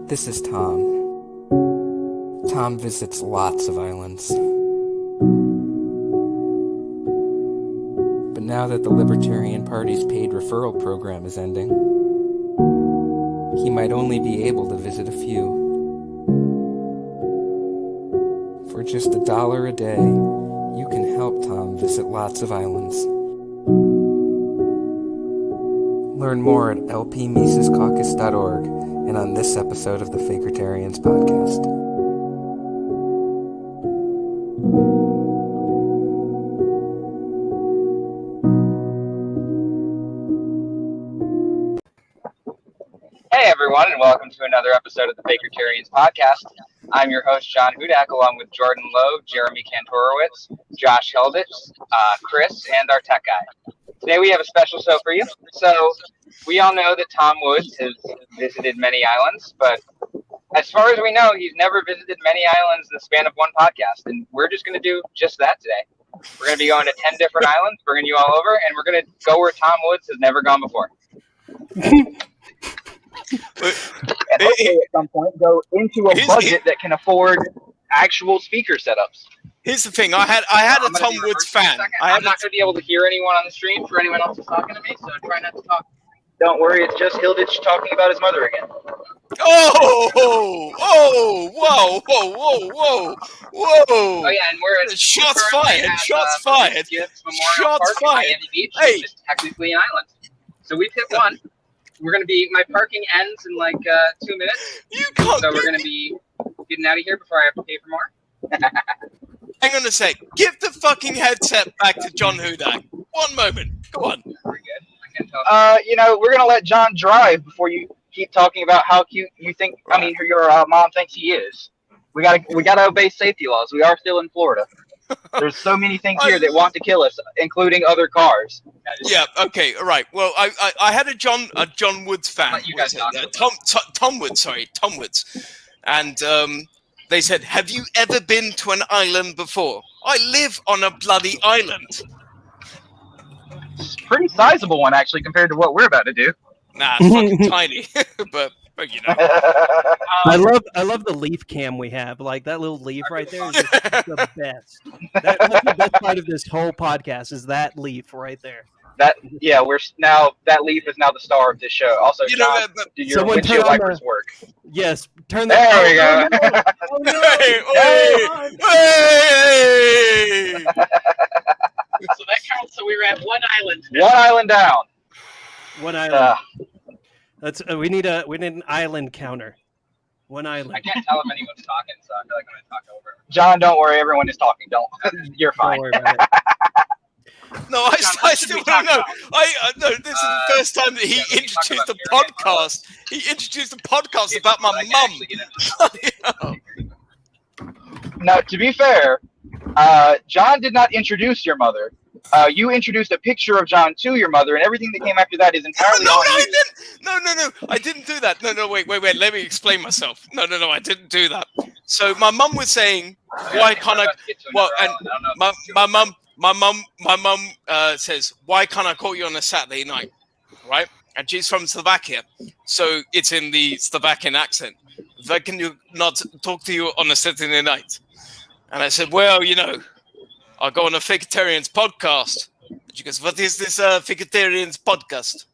This is Tom. Tom visits lots of islands. But now that the Libertarian Party's paid referral program is ending, he might only be able to visit a few. For just $1 a day, you can help Tom visit lots of islands. Learn more at lpmisescaucus.org and on this episode of the Fakertarians Podcast. Hey everyone, and welcome to another episode of the Fakertarians Podcast. I'm your host, John Hudak, along with Jordan Lowe, Jeremy Kantorowicz, Josh Helditz, Chris, and our tech guy. Today we have a special show for you. So, we all know that Tom Woods has visited many islands, but as far as we know, he's never visited many islands in the span of one podcast, and we're just going to do just that today. We're going to be going to 10 different islands, bringing you all over, and we're going to go where Tom Woods has never gone before. And hopefully at some point go into a budget that can afford actual speaker setups. Here's the thing, I had a Tom Woods fan. I'm not going to be able to hear anyone on the stream for anyone else who's talking to me, so try not to talk. Don't worry, it's just Hilditch talking about his mother again. Whoa! Oh yeah, and we're at shots fired. Shots Beach, hey, which is technically an island. So we've hit one. We're gonna be. My parking ends in like 2 minutes. You can't. So we're gonna be getting out of here before I have to pay for more. Hang on a sec. Give the fucking headset back to John Hudak. One moment. Go on. We're good. We're gonna let John drive before you keep talking about how cute you think. I mean, your mom thinks he is. We gotta obey safety laws. We are still in Florida. There's so many things here that want to kill us, including other cars. Yeah. Okay. All right. Well, I had a John Woods fan. Tom Woods. And they said, "Have you ever been to an island before?" I live on a bloody island. It's a pretty sizable one, actually, compared to what we're about to do. Nah, it's fucking tiny, but you know. I love the leaf cam we have. Like that little leaf right there is just the best. That's the best part of this whole podcast is that leaf right there. That leaf is now the star of this show. Also, John, do your windshield wipers work? Yes, turn that. There we go. Oh, no. Hey! So that counts. So we were at one island. One island down. One island. We need an island counter. One island. I can't tell if anyone's talking, so I feel like I'm gonna talk over. John, don't worry. Everyone is talking. You're fine. Don't worry about it. No, I still don't know. No, this is the first time that he introduced the podcast. He introduced the podcast about my mum. Now, to be fair, John did not introduce your mother. You introduced a picture of John to your mother, and everything that came after that is entirely on you. No, I didn't do that. No, wait. Let me explain myself. No, I didn't do that. So my mum was saying, why can't I? Well, and my mum says, why can't I call you on a Saturday night, right? And she's from Slovakia, so it's in the Slovakian accent. Why can you not talk to you on a Saturday night? And I said, well, I'll go on a Fakertarians podcast. And she goes, what is this Fakertarians podcast?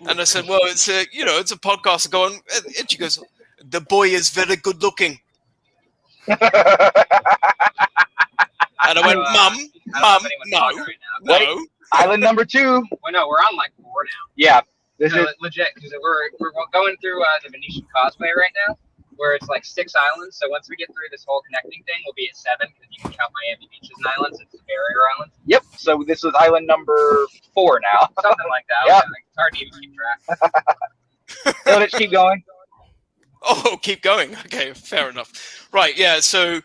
And I said, well, it's a podcast. I go on, and she goes, the boy is very good looking. And I went, Mum, no. Wait, island number 2. Well, no, we're on like 4 now. Yeah, this is legit because we're going through the Venetian Causeway right now, where it's like 6 islands. So once we get through this whole connecting thing, we'll be at 7 because you can count Miami Beach as an island since it's a barrier island. Yep. So this is island number 4 now. Something like that. Yeah. It's hard to even keep track. So let's keep going. Oh, keep going. Okay, fair enough. Right, yeah, so,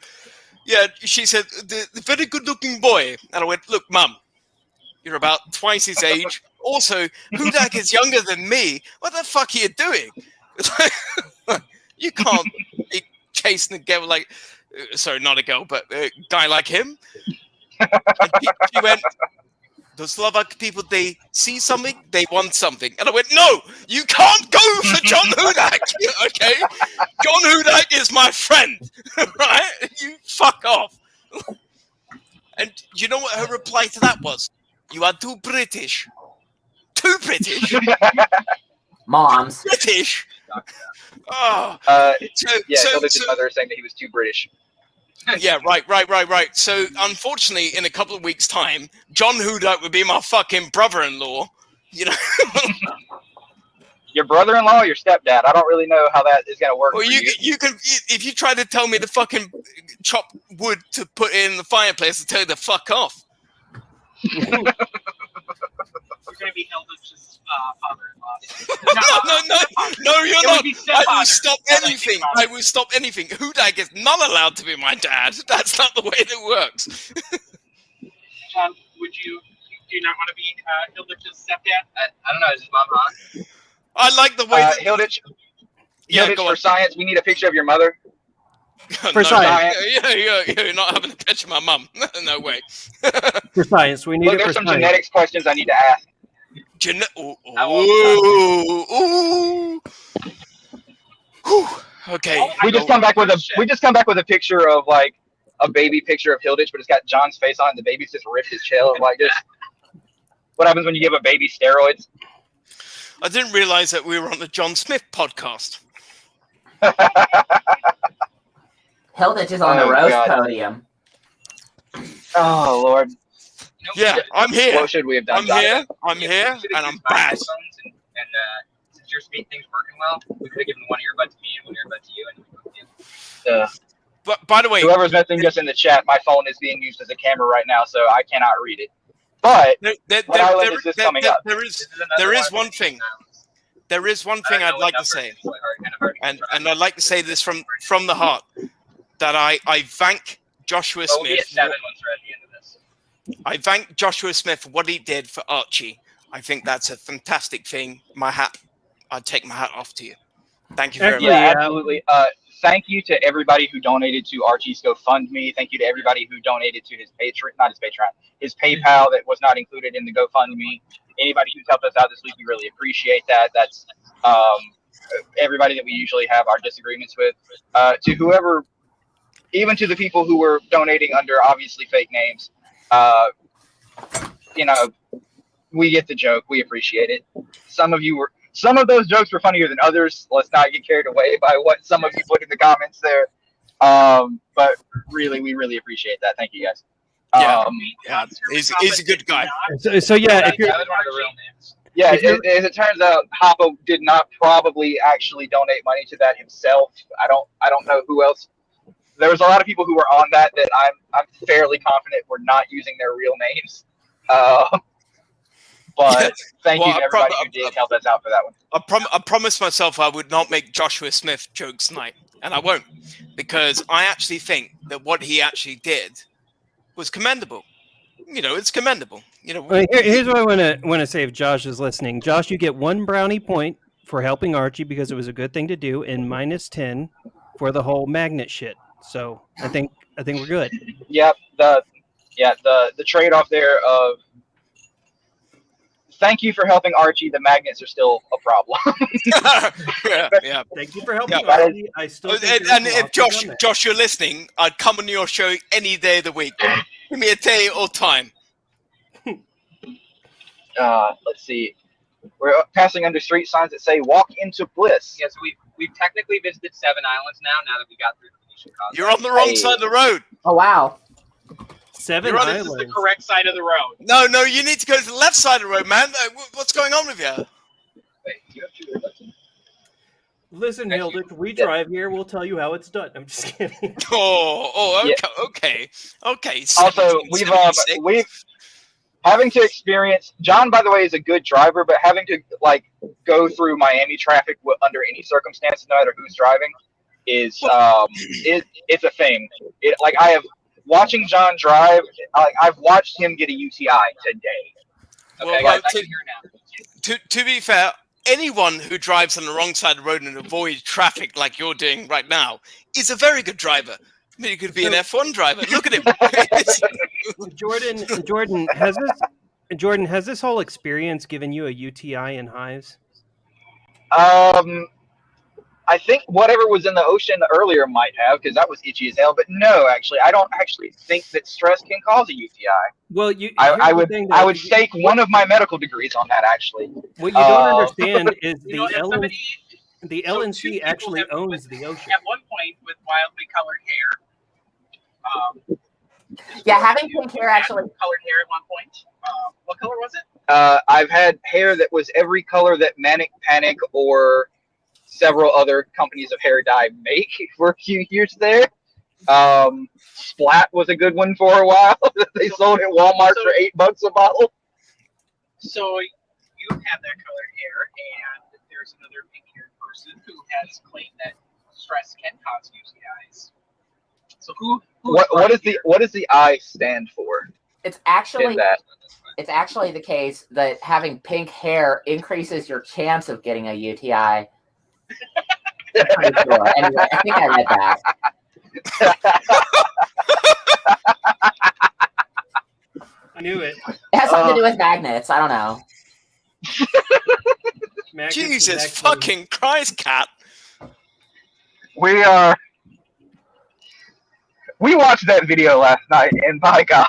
yeah, she said, the very good-looking boy. And I went, look, Mum, you're about twice his age. Also, Hudak is younger than me. What the fuck are you doing? You can't be chasing a girl like, sorry, not a girl, but a guy like him. And she went, the Slovak people, they see something, they want something. And I went, no, you can't go for John Hudak, okay? John Hudak is my friend, right? You fuck off. And you know what her reply to that was? You are too British. Too British? Moms. British? Oh. Hilditch's mother saying that he was too British. Yeah, right. So, unfortunately, in a couple of weeks' time, John Hudak would be my fucking brother-in-law. You know. Your brother-in-law or your stepdad? I don't really know how that is going to work. Well, you can if you try to tell me to fucking chop wood to put in the fireplace, I'll tell you to fuck off. You're going to be Hilditch's father-in-law. No, you're not. I will stop anything. Hudak is not allowed to be my dad. That's not the way it works. John, do you not want to be Hilditch's stepdad? I don't know. Is his mom on? I like the way Hilditch, for science, we need a picture of your mother. For science. You're not having a picture of my mum. No way. For science, we need it for there's some science. genetics questions I need to ask. Okay. We just come back with a picture of like a baby picture of Hilditch, but it's got John's face on it. And the baby's just ripped his shell. Like this. What happens when you give a baby steroids? I didn't realize that we were on the John Smith podcast. Hilditch is on the roast podium. Oh, Lord. Yeah, I'm here. What should we have done? I'm here, and I'm bad. And since your speed thing's working well, we could have given one earbud to me and one earbud to you. And But by the way, whoever's messaging us in the chat, my phone is being used as a camera right now, so I cannot read it. But what island is this coming up? There is one thing. There is one thing I'd like to say, and I'd like to say this from the heart, that I thank Joshua Smith. We'll be at 7 once we're at the end of this. I thank Joshua Smith for what he did for Archie. I think that's a fantastic thing. I'd take my hat off to you. Thank you very much. Yeah, absolutely. Thank you to everybody who donated to Archie's GoFundMe. Thank you to everybody who donated to his his PayPal that was not included in the GoFundMe. Anybody who's helped us out this week, we really appreciate that. That's everybody that we usually have our disagreements with. To whoever, even to the people who were donating under obviously fake names, we get the joke. We appreciate it. Some of those jokes were funnier than others. Let's not get carried away by what some of you put in the comments there. But really, we really appreciate that. Thank you guys. He's a good guy. So yeah, if you're, as it turns out, Hoppo did not probably actually donate money to that himself. I don't know who else. There was a lot of people who were on that I'm fairly confident were not using their real names. But thank you to everybody who did help us out for that one. I promised myself I would not make Joshua Smith jokes tonight, and I won't, because I actually think that what he actually did was commendable. It's commendable. Here's what I want to say if Josh is listening. Josh, you get 1 brownie point for helping Archie because it was a good thing to do, and -10 for the whole magnet shit. So I think we're good. Yep. The trade-off there of thank you for helping Archie. The magnets are still a problem. yeah. Thank you for helping Archie. I still and if Josh, you're listening, I'd come on your show any day of the week. Give me a day or time. Let's see. We're passing under street signs that say "Walk into Bliss." Yes, we've technically visited 7 islands now that we got through the Venetian Causeway. You're on the wrong side of the road. Oh wow. 7 This islands. is the correct side of the road. No, you need to go to the left side of the road, man. What's going on with you? Wait, do you have 2 earbuds? Listen, Hilditch, we drive here. We'll tell you how it's done. I'm just kidding. Okay. Also, we've having to experience. John, by the way, is a good driver, but having to go through Miami traffic under any circumstance, no matter who's driving, is it's a thing. I have watching John drive. I've watched him get a UTI today. Okay, Well, guys, I can hear now. To be fair, anyone who drives on the wrong side of the road and avoids traffic like you're doing right now is a very good driver. I mean, you could be an F1 driver. Look at him. Jordan, Jordan, has this whole experience given you a UTI in hives? I think whatever was in the ocean earlier might have, because that was itchy as hell. But no, actually, I don't actually think that stress can cause a UTI. Well, I would stake one of my medical degrees on that. Actually, what you don't understand is the LNC actually owns the ocean. At one point, with wildly colored hair. Yeah, having pink hair actually. Colored hair at one point. What color was it? I've had hair that was every color that Manic Panic or several other companies of hair dye make for a few years there. Splat was a good one for a while. They sold at Walmart for $8 a bottle. So you have that colored hair, and there's another pink-haired person who has claimed that stress can cause UTIs. So what does the I stand for? It's actually the case that having pink hair increases your chance of getting a UTI. Sure. Anyway, I think I read that. I knew it. It has something to do with magnets. I don't know. Jesus fucking Christ, Cat. We watched that video last night, and my God,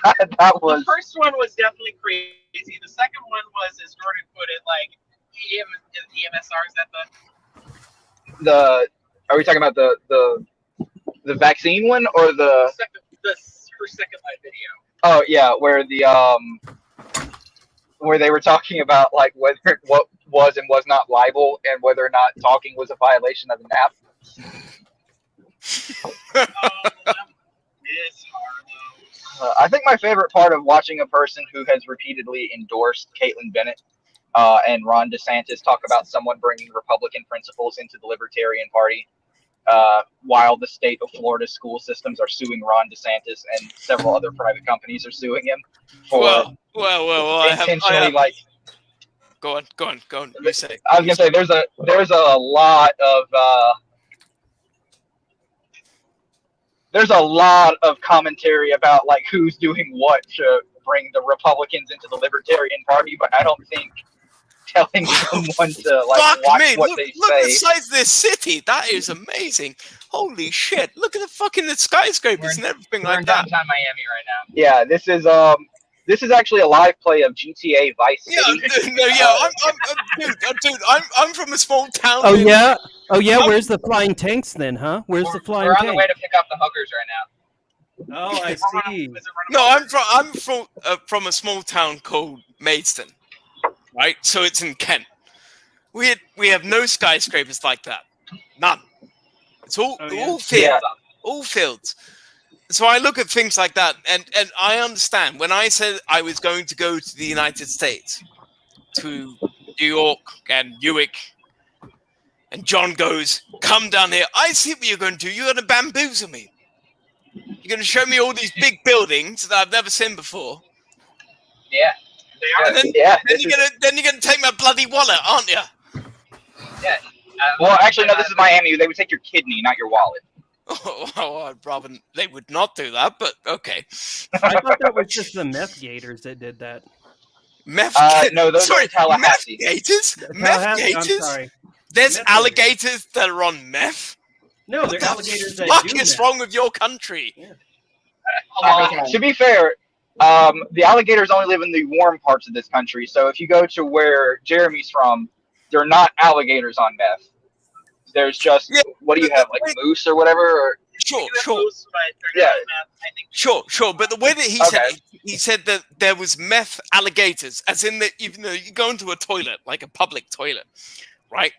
The first one was definitely crazy. The second one was, as Jordan put it, like EMSR. Is that Are we talking about the vaccine one or her second live video? Oh yeah, where they were talking about like what was and was not libel, and whether or not talking was a violation of the NAP. I think my favorite part of watching a person who has repeatedly endorsed Caitlin Bennett and Ron DeSantis talk about someone bringing Republican principles into the Libertarian Party, while the state of Florida school systems are suing Ron DeSantis and several other private companies are suing him for intentionally Go on. You say. I was gonna say there's a lot of commentary about like who's doing what to bring the Republicans into the Libertarian Party, but I don't think telling someone to like watch what they look say. Look the size of this city. That is amazing. Holy shit! Look at the fucking skyscrapers and everything We're like that. in downtown Miami right now. Yeah, this is actually a live play of GTA Vice City. I'm from a small town. Oh yeah. Where's the flying tanks then, huh? Where's the flying tanks? We're on the way to pick up the hookers right now. Oh, I see. No, I'm from a small town called Maidstone, right? So it's in Kent. We have no skyscrapers like that. None. It's all fields. Yeah. All fields. So I look at things like that, and I understand. When I said I was going to go to the United States, to New York and Newark, and John goes, "Come down here." I see what you're going to do. You're going to bamboozle me. You're going to show me all these big buildings that I've never seen before. Yeah. And then you're going to take my bloody wallet, aren't you? Yeah. Well, actually, no. This is Miami. They would take your kidney, not your wallet. Oh, I'd rather they would not do that, but okay. I thought that was just the meth gators that did that. Meth? No, those are Tallahassee. Meth gators? Meth gators? I'm sorry. There's alligators that are on meth? No, they're alligators that What do is meth. wrong with your country? Yeah. To be fair, the alligators only live in the warm parts of this country. So if you go to where Jeremy's from, they're not alligators on meth. There's just what do you have, like moose or whatever? Or Sure. Yeah. Sure. But the way that he said that there was meth alligators, as in that even though you go into a toilet, like a public toilet, right?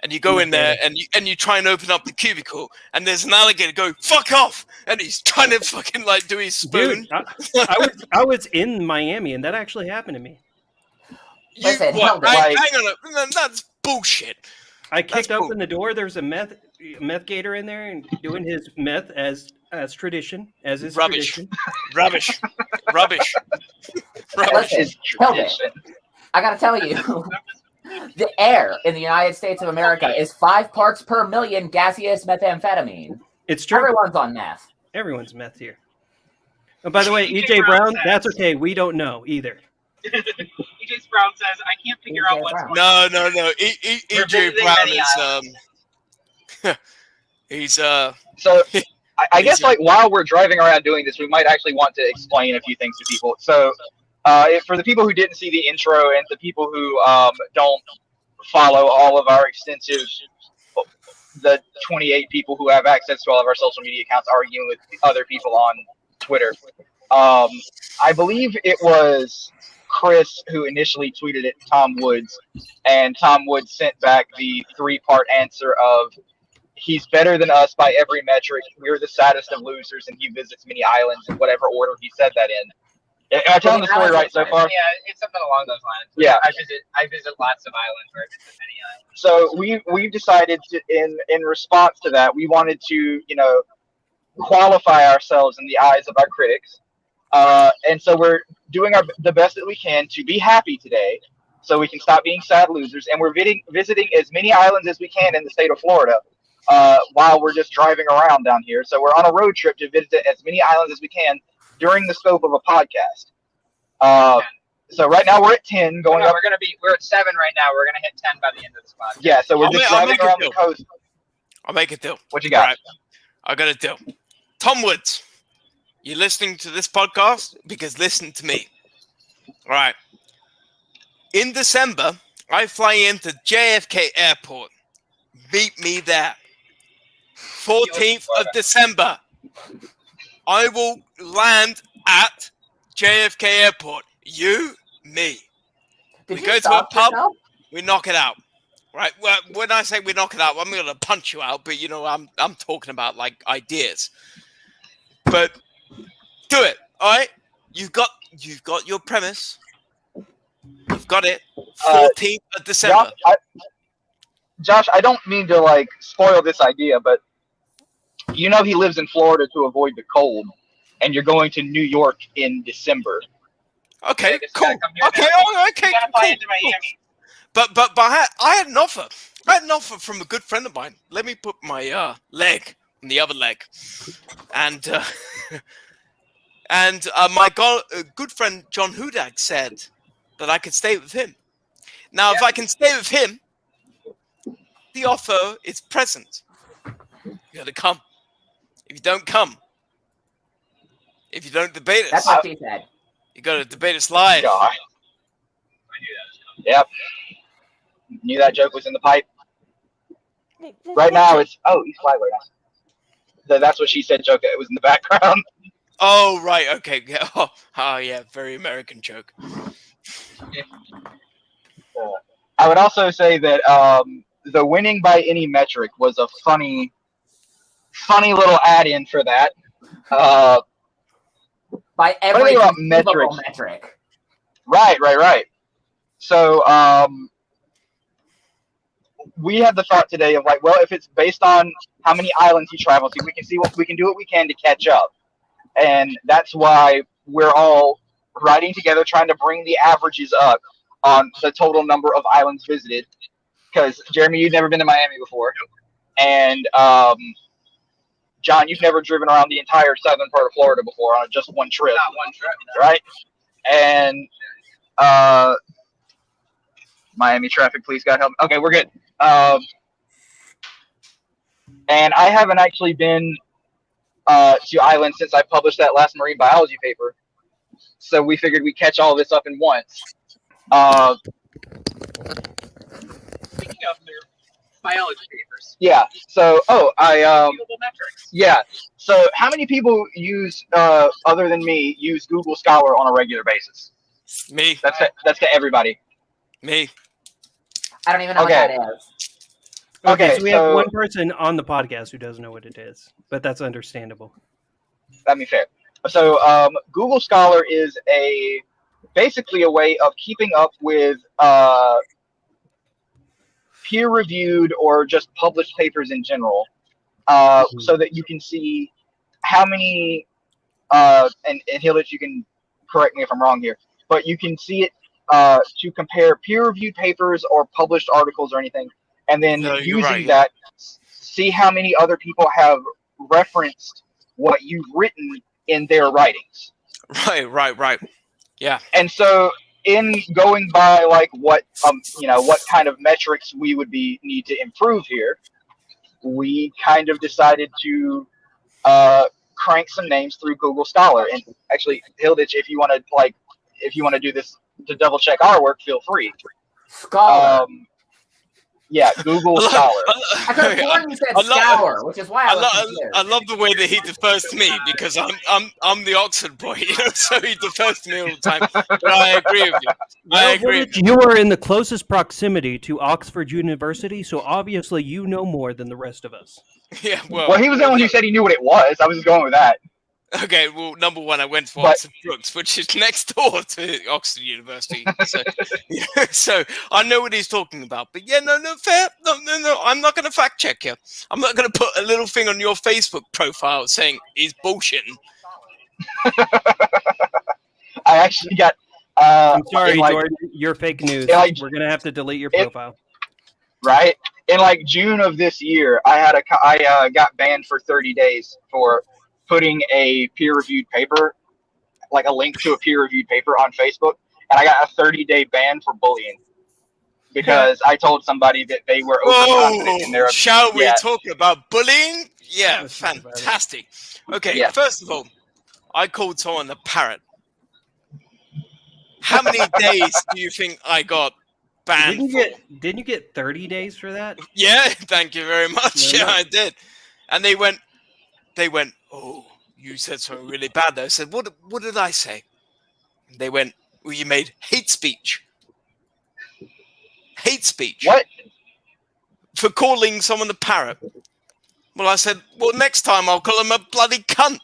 And you go in there and you try and open up the cubicle, and there's an alligator go "fuck off," and he's trying to fucking like do his spoon. Dude, I was in Miami, and that actually happened to me. Listen, hang on, that's bullshit. I kicked open the door. There's a meth gator in there and doing his meth as tradition, as is tradition. Rubbish. Listen, I gotta tell you, the air in the United States of America is 5 parts per million gaseous methamphetamine. It's true. Everyone's on meth. Everyone's meth here. And by the way, EJ Brown, that's okay. We don't know either. EJ Brown says, I can't figure out what's going No. on. EJ Brown is he's So I guess like while we're driving around doing this, we might actually want to explain a few things to people. So for the people who didn't see the intro and the people who don't follow all of our extensive, the 28 people who have access to all of our social media accounts arguing with other people on Twitter. I believe it was Chris who initially tweeted at Tom Woods, and Tom Woods sent back the 3-part answer of, he's better than us by every metric. We're the saddest of losers, and he visits many islands in whatever order he said that in. Am I telling the story right so far? Yeah, it's something along those lines. Yeah. I visit lots of islands, or I visit many islands. So we've decided to, in response to that, we wanted to, qualify ourselves in the eyes of our critics. And so we're doing the best that we can to be happy today so we can stop being sad losers. And we're visiting as many islands as we can in the state of Florida while we're just driving around down here. So we're on a road trip to visit as many islands as we can during the scope of a podcast. So right now we're at 10 going up. We're at 7 right now. We're gonna hit 10 by the end of this podcast. Yeah, so we're just driving around the coast. I'll make it do. What you got? Right. I got it do. Tom Woods, you listening to this podcast? Because listen to me. All right. In December, I fly into JFK Airport. Meet me there. 14th of December. I will land at JFK Airport. You, me. We go to a pub. We knock it out. Right. Well, when I say we knock it out, I'm going to punch you out. But I'm talking about like ideas. But do it. All right. You've got your premise. You've got it. 14th of December. Josh, I don't mean to like spoil this idea, but he lives in Florida to avoid the cold, and you're going to New York in December. Okay, cool. Okay, You gotta fly into Miami. But I had an offer. I had an offer from a good friend of mine. Let me put my leg on the other leg, and my good friend John Hudak said that I could stay with him. Now, if I can stay with him, the offer is present. You gotta come. If you don't come, if you don't debate us, That's what she said. you gotta debate us live. God. I knew that was coming. Yep. Knew that joke was in the pipe. Right now it's East Flyway. That's what she said. Joke. It was in the background. Oh right, okay. Yeah. Oh yeah, very American joke. I would also say that the winning by any metric was a funny little add-in for that. By every metric. metric. Right. So we had the thought today of like, well, if it's based on how many islands you travel to, we can do what we can to catch up. And that's why we're all riding together trying to bring the averages up on the total number of islands visited. Because, Jeremy, you've never been to Miami before. And, John, you've never driven around the entire southern part of Florida before on just one trip. Not one trip. No. Right? And, Miami traffic, please, God help me. Okay, we're good. And I haven't actually been to islands since I published that last marine biology paper. So we figured we'd catch all this up in once. Speaking of their biology papers. Yeah. So, Viewable metrics. yeah. So how many people other than me, use Google Scholar on a regular basis? Me. That's to everybody. Me. I don't even know what that is. Okay, so we have one person on the podcast who doesn't know what it is, but that's understandable. That'd be fair. So Google Scholar is basically a way of keeping up with peer-reviewed or just published papers in general, so that you can see how many, and Hillage, you can correct me if I'm wrong here, but you can see it to compare peer-reviewed papers or published articles or anything, and then using that, see how many other people have referenced what you've written in their writings. Right. Yeah. And so, in going by like what what kind of metrics we would need to improve here, we kind of decided to crank some names through Google Scholar. And actually, Hilditch, if you want to do this to double check our work, feel free. Scholar. Yeah, Google Scholar. I could have sworn you said Scour, which is why I love the way that he defers to me because I'm the Oxford boy, so he defers to me all the time. But I agree with you. I agree. You are in the closest proximity to Oxford University, so obviously you know more than the rest of us. Yeah, well, he was the one who said he knew what it was. I was just going with that. Okay, well, number one, I went for Oxford Brookes, which is next door to Oxford University. So I know what he's talking about. But yeah, no, fair. No. I'm not going to fact check you. I'm not going to put a little thing on your Facebook profile saying he's bullshitting. I actually got. I'm sorry, Jordan. You're fake news. We're going to have to delete your profile. Right? In like June of this year, I got banned for 30 days for putting a peer-reviewed paper, like a link to a peer-reviewed paper on Facebook, and I got a 30-day ban for bullying because I told somebody that they were overconfident in their. Shall we talk about bullying? Yeah, fantastic. Okay, First of all, I called someone a parrot. How many days do you think I got banned? Didn't you get 30 days for that? Yeah, thank you very much. Yeah, I did. And they went, oh, you said something really bad though. I said, what did I say? And they went, well, you made hate speech. Hate speech. What? For calling someone a parrot. Well, I said, well, next time I'll call him a bloody cunt.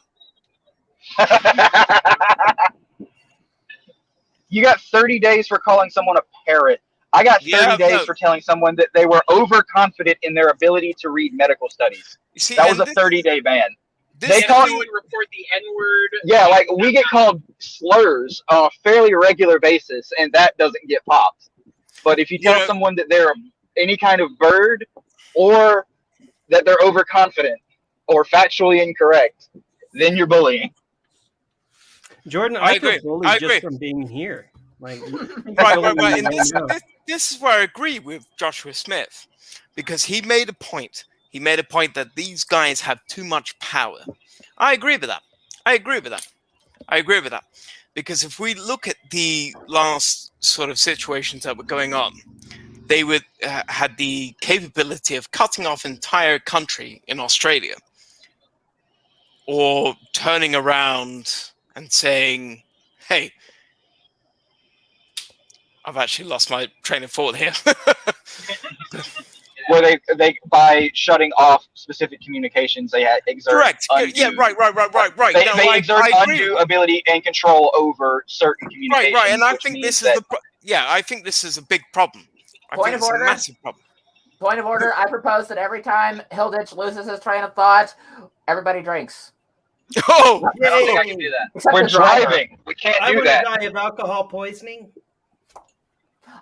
You got 30 days for calling someone a parrot. I got 30 days for telling someone that they were overconfident in their ability to read medical studies. See, that was a 30-day ban. They call you report the N-word. Yeah, like we get called slurs on a fairly regular basis, and that doesn't get popped. But if you tell someone that they're any kind of bird, or that they're overconfident, or factually incorrect, then you're bullying. Jordan, I feel bullied just from being here. Like, right. And this is where I agree with Joshua Smith, because he made a point. He made a point that these guys have too much power. I agree with that. Because if we look at the last sort of situations that were going on, they had the capability of cutting off an entire country in Australia, or turning around and saying, hey, I've actually lost my train of thought here. Where they by shutting off specific communications, they exert correct. Undue, Right. They exert undue ability and control over certain communications. Right. And I think this is I think this is a big problem. Point of order. A massive problem. Point of order. I propose that every time Hilditch loses his train of thought, everybody drinks. Oh, I don't think I can do that. We're driving. We can't do that. I would die of alcohol poisoning.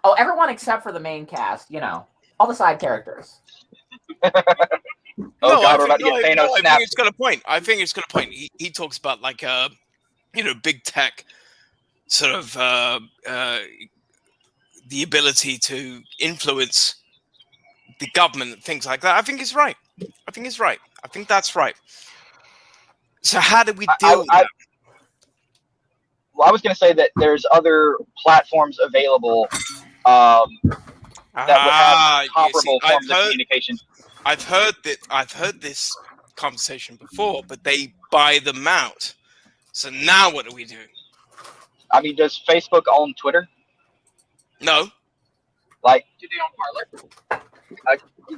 Oh, everyone except for the main cast. All the side characters. I think it's got a point. He talks about like big tech sort of the ability to influence the government and things like that. I think he's right. I think that's right. So how do we deal with that? Well, I was going to say that there's other platforms available that would have comparable forms of communication. I've heard this conversation before, but they buy them out. So now what do we do? I mean, does Facebook own Twitter? No. Like, do they own Parler?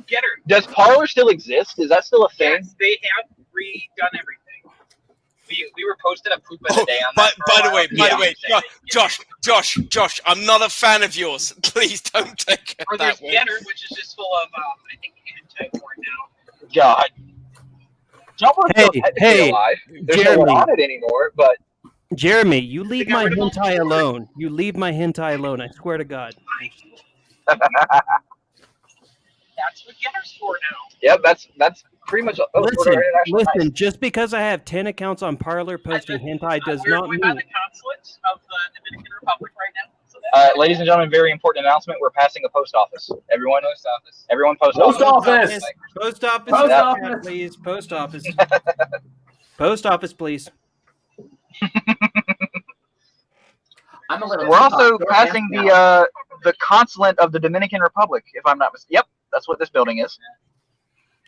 Getter. Does Parler still exist? Is that still a thing? Yes, they have redone everything. We were posted a poop of the day on that. By the way, Josh, I'm not a fan of yours. Please don't take it or that there's way. Getter, which is just full of, I think, anti-porn now. God. Hey, there's no one on it anymore, but... Jeremy, you leave my hentai alone. You leave my hentai alone, I swear to God. That's what Getter's for now. Yep, that's pretty much. Listen. Just because I have 10 accounts on Parler posting hentai does not mean. We're by the consulate of the Dominican Republic right now. So ladies and gentlemen, very important announcement. We're passing a post office. Everyone, post office. Everyone, post Post office. office. Post office. Post Yeah, office. please. Post office. Post office, please. I'm a little. We're also passing the consulate of the Dominican Republic, if I'm not mistaken. Yep, that's what this building is.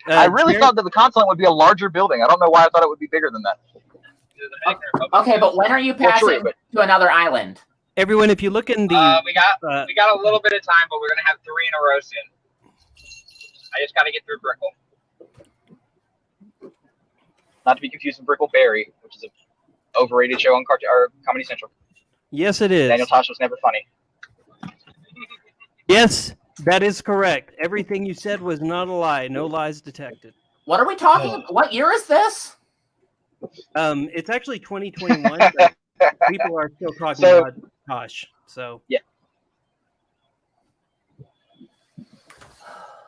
I really thought that the consulate would be a larger building. I don't know why I thought it would be bigger than that. Okay, but when are you passing to another island? Everyone, if you look in the, we got a little bit of time, but we're gonna have 3 in a row soon. I just gotta get through Brickle. Not to be confused with Brickleberry, which is an overrated show on Comedy Central. yes, it is. Daniel Tosh was never funny. Yes, that is correct. Everything you said was not a lie. No lies detected. What are we talking about? What year is this? It's actually 2021. But people are still talking about Tosh. So yeah.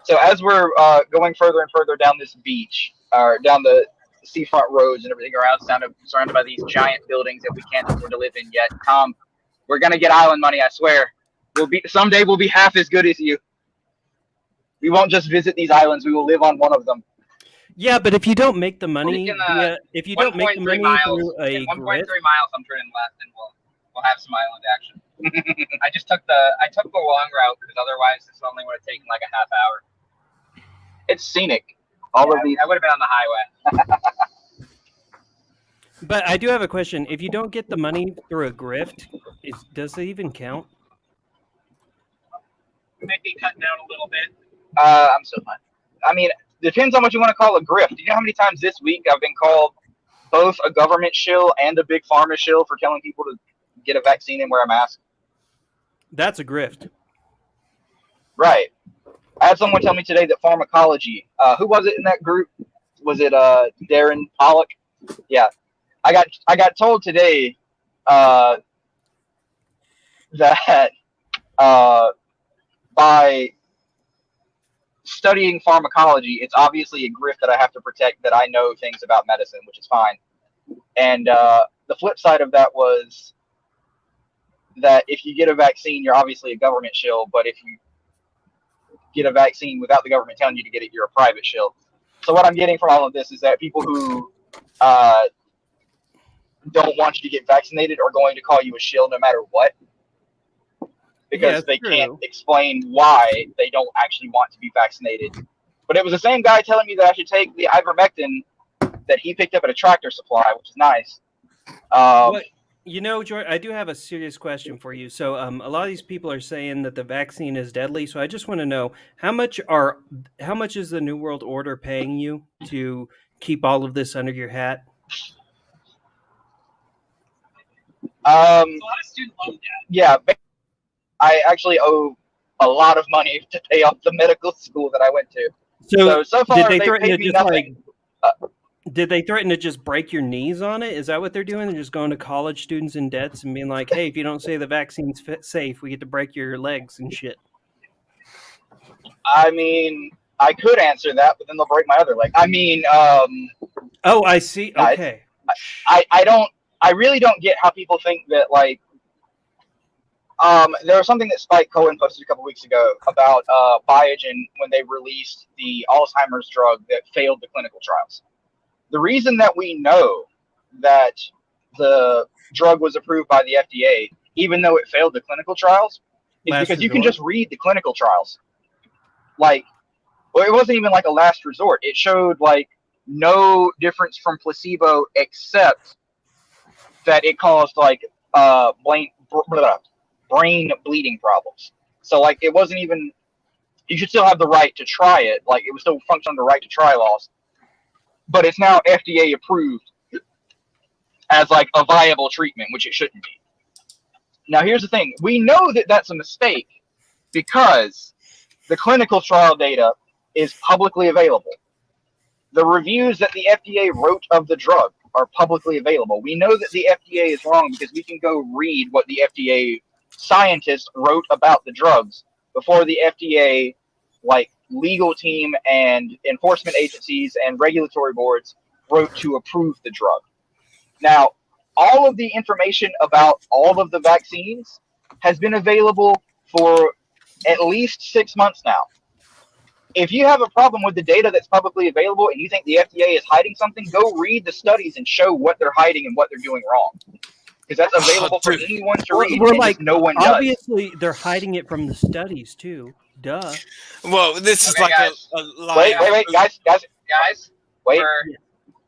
So as we're going further and further down this beach, or down the seafront roads and everything around, surrounded by these giant buildings that we can't afford to live in yet, Tom, we're gonna get island money. I swear. Someday we'll be half as good as you. We won't just visit these islands. We will live on one of them. yeah, but if you don't make the money, if you don't make the 1.3 money miles, through a 1.3 grid, miles I'm turning left, and we'll have some island action. I took the long route because otherwise this only would have taken like a half hour. It's scenic. All of these. I would have been on the highway. but I do have a question. If you don't get the money through a grift, does it even count? we might be cutting out a little bit. I'm still fine. I mean, depends on what you want to call a grift. Do you know how many times this week I've been called both a government shill and a big pharma shill for telling people to get a vaccine and wear a mask? That's a grift. Right. I had someone tell me today that pharmacology, who was it in that group? Was it Darren Pollock? Yeah. I got told today that by studying pharmacology, it's obviously a grift that I have to protect that I know things about medicine, which is fine. And the flip side of that was that if you get a vaccine, you're obviously a government shill, but if you get a vaccine without the government telling you to get it, you're a private shill. So what I'm getting from all of this is that people who don't want you to get vaccinated are going to call you a shill no matter what, because they can't explain why they don't actually want to be vaccinated. But it was the same guy telling me that I should take the ivermectin that he picked up at a Tractor Supply, which is nice. You know, George, I do have a serious question for you. So a lot of these people are saying that the vaccine is deadly. So I just want to know how much is the New World Order paying you to keep all of this under your hat? A lot of student loan debt. Yeah, I actually owe a lot of money to pay off the medical school that I went to. So far, did they they threaten paid to me just nothing. did they threaten to just break your knees on it? Is that what they're doing? They're just going to college students in debts and being like, "Hey, if you don't say the vaccine's safe, we get to break your legs and shit." I mean, I could answer that, but then they'll break my other leg. I mean, oh, I see. Okay. I really don't get how people think that, like, there was something that Spike Cohen posted a couple weeks ago about Biogen when they released the Alzheimer's drug that failed the clinical trials. The reason that we know that the drug was approved by the FDA, even though it failed the clinical trials, is because you can just read the clinical trials. Like, well, it wasn't even like a last resort. It showed like no difference from placebo except that it caused like brain bleeding problems. So like it wasn't even, you should still have the right to try it. Like it was still function under right to try laws, but it's now FDA approved as like a viable treatment, which it shouldn't be. Now here's the thing. We know that that's a mistake because the clinical trial data is publicly available. The reviews that the FDA wrote of the drug are publicly available. We know that the FDA is wrong because we can go read what the FDA scientists wrote about the drugs before the FDA like legal team and enforcement agencies and regulatory boards wrote to approve the drug. Now, all of the information about all of the vaccines has been available for at least 6 months now. If you have a problem with the data that's publicly available and you think the FDA is hiding something, go read the studies and show what they're hiding and what they're doing wrong. Because that's available for anyone to read. We're like, no one obviously, they're hiding it from the studies too. Duh. Well, this is like guys. a lie. Wait, guys. Wait.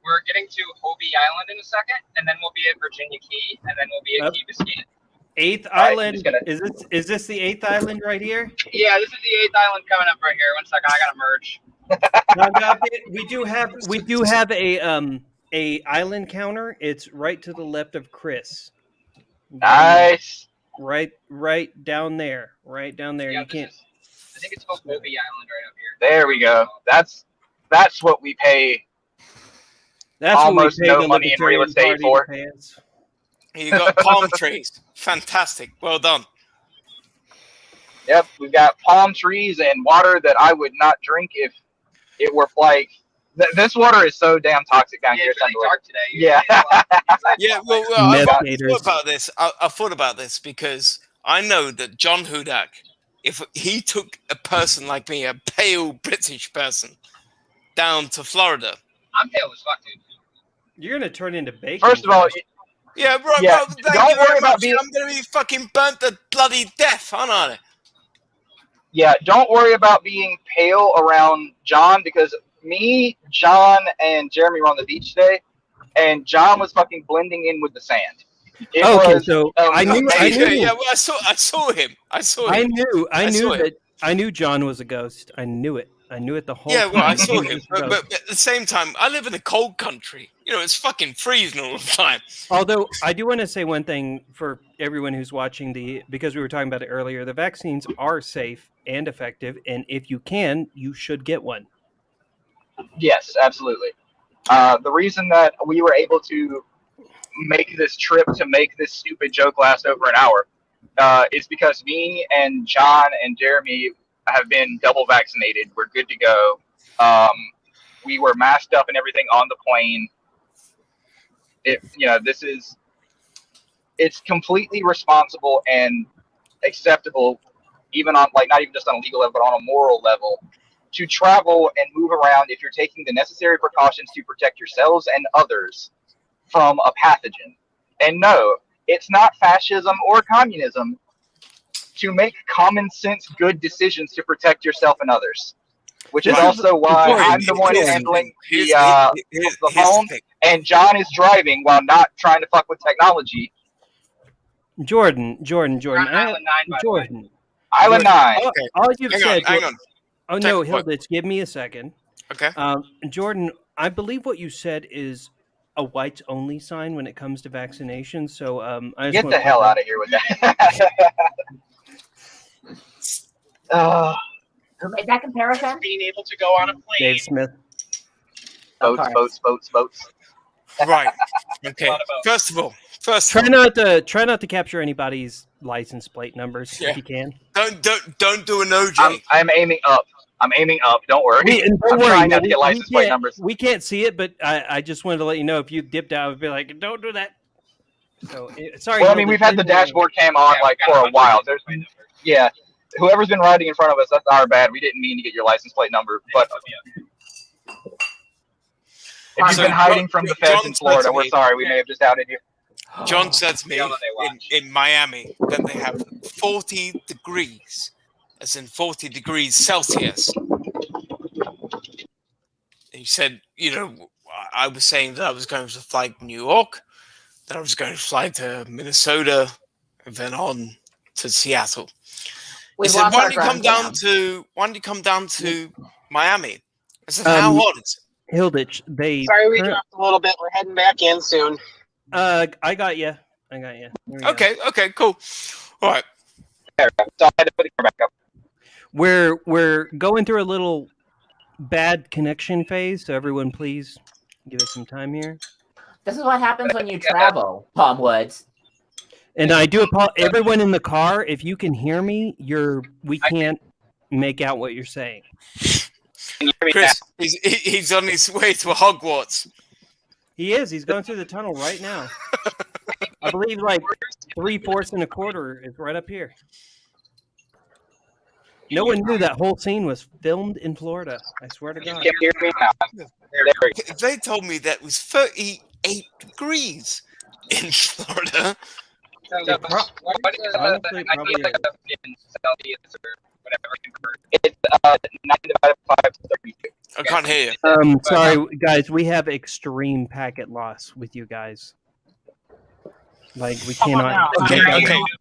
We're getting to Hobie Island in a second, and then we'll be at Virginia Key, and then we'll be at Key Biscayne. 8th right, island. Is this the 8th island right here? Yeah, this is the 8th island coming up right here. 1 second, I gotta merge. We do have a island counter. It's right to the left of Chris. Nice. Right down there. Right down there. Yeah, you can't. I think it's called Hobie Island right up here. There we go. That's what we pay. That's almost what we pay no the money in real Libertarian estate Party for. to pay us. You got palm trees. Fantastic. Well done. Yep, we've got palm trees and water that I would not drink if it were like. This water is so damn toxic down here. It's really dark today. Yeah. Yeah, well, I thought about this because I know that John Hudak, if he took a person like me, a pale British person, down to Florida. I'm pale as fuck, dude. You're gonna turn into bacon. First of all, Yeah, bro, Yeah, bro, don't worry about being. I'm going to be fucking burnt to bloody death, aren't I? Yeah, don't worry about being pale around John because me, John, and Jeremy were on the beach today, and John was fucking blending in with the sand. I knew. Yeah, well, I saw him. I knew John was a ghost. I knew it. I knew it the whole time. Yeah, well, I saw him. But at the same time, I live in a cold country. You know, it's fucking freezing all the time. Although, I do want to say one thing for everyone who's watching because we were talking about it earlier, the vaccines are safe and effective, and if you can, you should get one. Yes, absolutely. The reason that we were able to make this trip to make this stupid joke last over an hour is because me and John and Jeremy have been double vaccinated. We're good to go. We were masked up and everything on the plane. It's completely responsible and acceptable, even on not even just on a legal level, but on a moral level, to travel and move around if you're taking the necessary precautions to protect yourselves and others from a pathogen. And no, it's not fascism or communism to make common sense good decisions to protect yourself and others, which is also why I'm the one handling the phone and John is driving while not trying to fuck with technology. Jordan. Island 9, Jordan. Island 9. Okay. All you've said. Hang on. Oh, no, Hilditch, give me a second. Okay. Jordan, I believe what you said is a whites only sign when it comes to vaccination. So I just get the hell out of here with that. Who made that comparison? Being able to go on a plane. Dave Smith. Boats. Right. Okay. First of all, try not to capture anybody's license plate numbers if you can. Don't do an OJ. I'm aiming up. Don't worry. I'm trying not to get license plate numbers. We can't see it, but I just wanted to let you know if you dipped out, I'd be like, don't do that. So sorry. Well, I mean, we've had the dashboard cam on for a while. Whoever's been riding in front of us, that's our bad. We didn't mean to get your license plate number, but if you've been hiding from the feds in Florida, we're sorry. We may have just outed you. John said to me in Miami that they have 40 degrees, as in 40 degrees Celsius. He said, I was saying that I was going to fly to New York, that I was going to fly to Minnesota, and then on to Seattle. He said, why don't you come down to Miami? I said, how hot is it? Hilditch, Sorry, we dropped a little bit. We're heading back in soon. I got you. Okay, cool. All right. So I had to put the camera back up. We're going through a little bad connection phase, so everyone please give us some time here. This is what happens when you travel, Palm Woods. And I do apologize, everyone in the car, if you can hear me, we can't make out what you're saying. Chris, he's on his way to Hogwarts. He is. He's going through the tunnel right now. I believe like 3/4 and a quarter is right up here. No one knew that whole scene was filmed in Florida. I swear to God. They told me that was 38 degrees in Florida. Honestly, probably is. It's 9 divided by 5 is 32. I can't hear you. Sorry, guys. We have extreme packet loss with you guys. Like we cannot. Okay.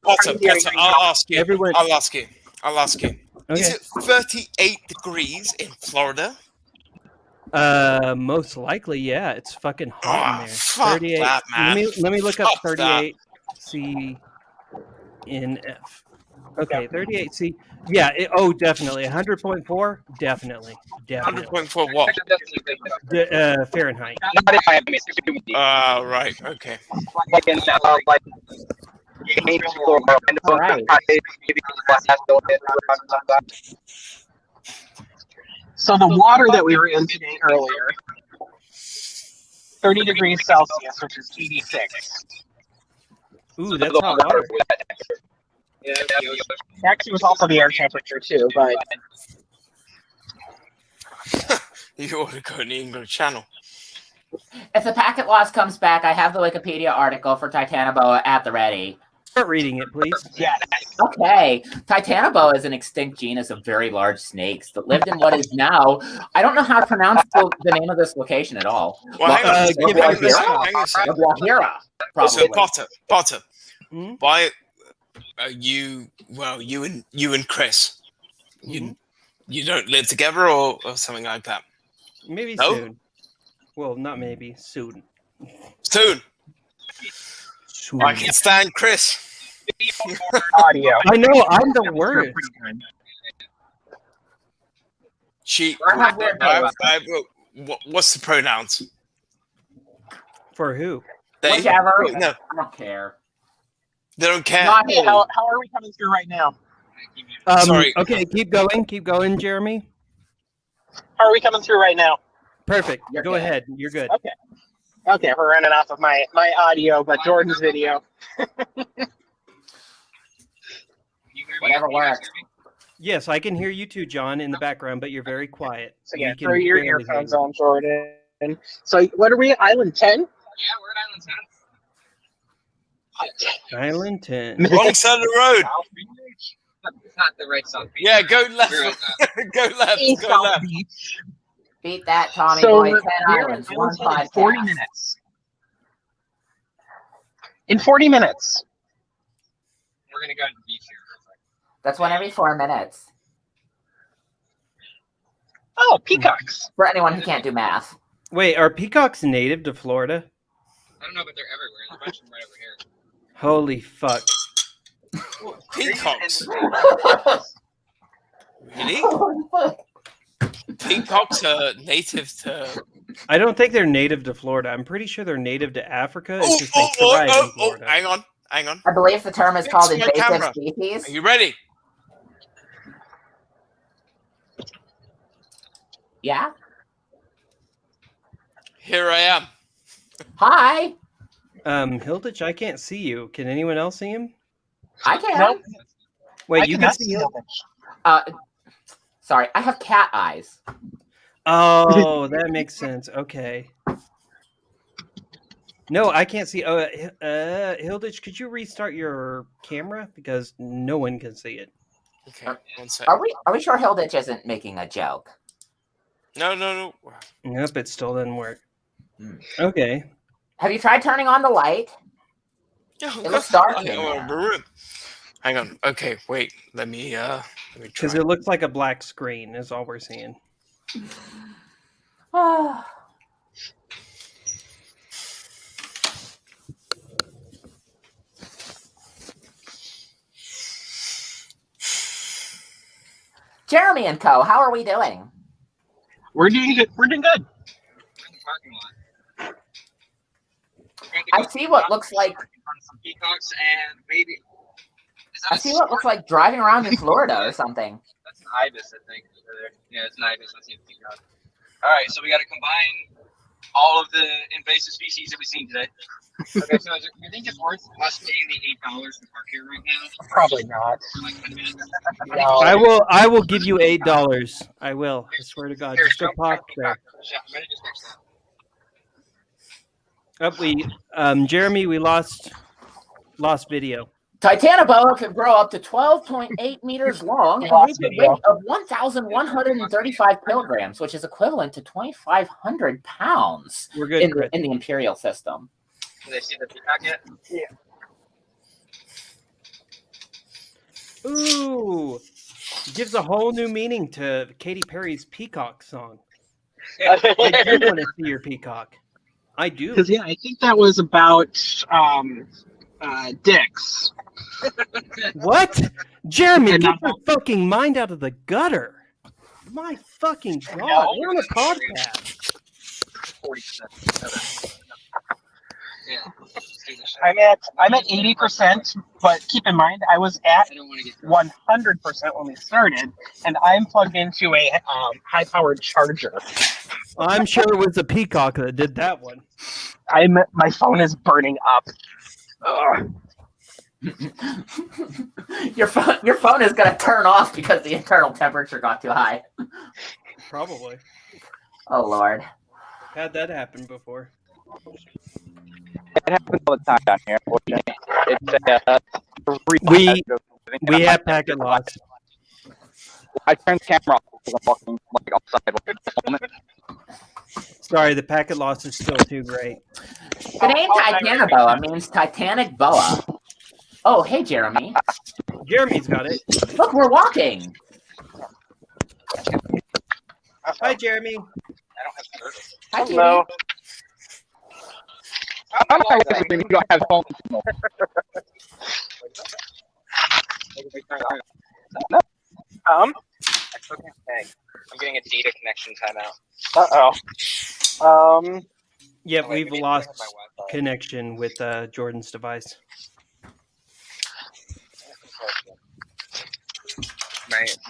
Potter, I'll ask you. Everyone- I'll ask you. Okay. Is it 38 degrees in Florida? Most likely, yeah. It's fucking hot in there. Fuck 38. that, man. Let me look up Fuck that. 38 CNF. Okay, 38C. Yeah. Definitely. 100.4. Definitely. 100.4 what? Fahrenheit. Right. Okay. Alright. So the water that we were in today earlier, 30 degrees Celsius, which is 86. Ooh, that's hot water. Actually, it was also the air temperature too, but You ought to go on the English Channel. If the packet loss comes back, I have the Wikipedia article for Titanoboa at the ready. Start reading it, please. yeah. Okay. Titanoboa is an extinct genus of very large snakes that lived in what is now, I don't know how to pronounce the name of this location at all. Well, hang on. give it a Guajira? Hang on a second. Guajira, So, probably. Potter, Hmm? why you and Chris, you don't live together or something like that? Maybe No? soon. Well, not maybe. Soon. Soon. I can stand Chris. Audio. I know. I'm the worst. What's the pronouns? For who? They? Whichever. No, I don't care. they don't care. Not Hey, me. how are we coming through right now? Sorry. Okay, keep going, Jeremy. How are we coming through right now? Perfect. You're Go good. ahead. You're good. Okay, we're running off of my audio, but Jordan's video. Whatever works. Yes, I can hear you too, John, in the background, but you're very quiet. So yeah, We can throw your barely hear earphones you. on, Jordan. So what are we? Island 10? Yeah, we're at Island 10. Island 10. Wrong side of the road. It's not the right South Beach. Yeah, go left. We're at, Go left. East Go South left. Beach. Beat that, Tommy So Boy. 10 we're islands, at one Island 10 in podcast. 40 minutes. In 40 minutes. We're gonna go to the beach here. That's one every 4 minutes. Oh, peacocks. For anyone who can't do math. Wait, are peacocks native to Florida? I don't know, but they're everywhere. There's a bunch of them right over here. Holy fuck. Peacocks. Really? Peacocks are native to. I don't think they're native to Florida. I'm pretty sure they're native to Africa. It's just they thrive in Florida. Hang on. I believe the term is called Fix my invasive camera. species. Are you ready? Yeah. Here I am. Hi. Hilditch, I can't see you. Can anyone else see him? I can. Nope. Wait, I you can cannot see see him? Hilditch. Sorry, I have cat eyes. Oh, that makes sense. Okay. No, I can't see. Hilditch, could you restart your camera because no one can see it? Okay, one sec. Are we sure Hilditch isn't making a joke? No. Nope, it still doesn't work. Hmm. Okay. Have you tried turning on the light? It looks dark in there. Hang on. Okay, wait. Let me try. Because it looks like a black screen is all we're seeing. Jeremy and Co., how are we doing? We're doing good. We're doing good. We're in the parking lot. I see what looks like some peacocks and maybe. I see what looks like driving around in Florida or something. That's ibis, I think. Yeah, it's an ibis. Let's see the peacock. All right, so we got to combine all of the invasive species that we've seen today. Okay, so you think it's worth us paying the $8 for park here right now? Probably not. For like 10 minutes? No. I will give you $8. I will. I swear to God. Here, Just go park there. Yeah, I'm gonna just fix that. Jeremy, we lost video. Titanoboa can grow up to 12.8 meters long and reach a weight of 1,135 kilograms, which is equivalent to 2,500 pounds We're good. in the imperial system. Do they see the peacock yet? Yeah. Ooh. Gives a whole new meaning to Katy Perry's Peacock song. I do want to see your peacock. I do. Because I think that was about dicks. What? Jeremy, And get not- your fucking mind out of the gutter. My fucking God. No. We're on a podcast. 40%. Yeah. Let's do this shit. I'm at 80%, but keep in mind I was at I don't want to get 100% when we started, and I'm plugged into a high-powered charger. I'm sure it was the peacock that did that one. My phone is burning up. Ugh. Your phone is going to turn off because the internal temperature got too high. Probably. Oh, Lord. Had that happen before. It happens all the time down here, unfortunately. It's We have packet loss. I turned the camera off because I'm walking outside at the moment. Sorry, the packet loss is still too great. The name Titanoboa means Titanic boa. Oh, hey, Jeremy. Jeremy's got it. Look, we're walking. Hi, Jeremy. I don't have service. Hi, Hello. I'm not listening. You don't have phone signal. That's okay. I'm getting a data connection timeout. Yep, Wait, we've we need to lost pick up my Wi-Fi. connection with Jordan's device.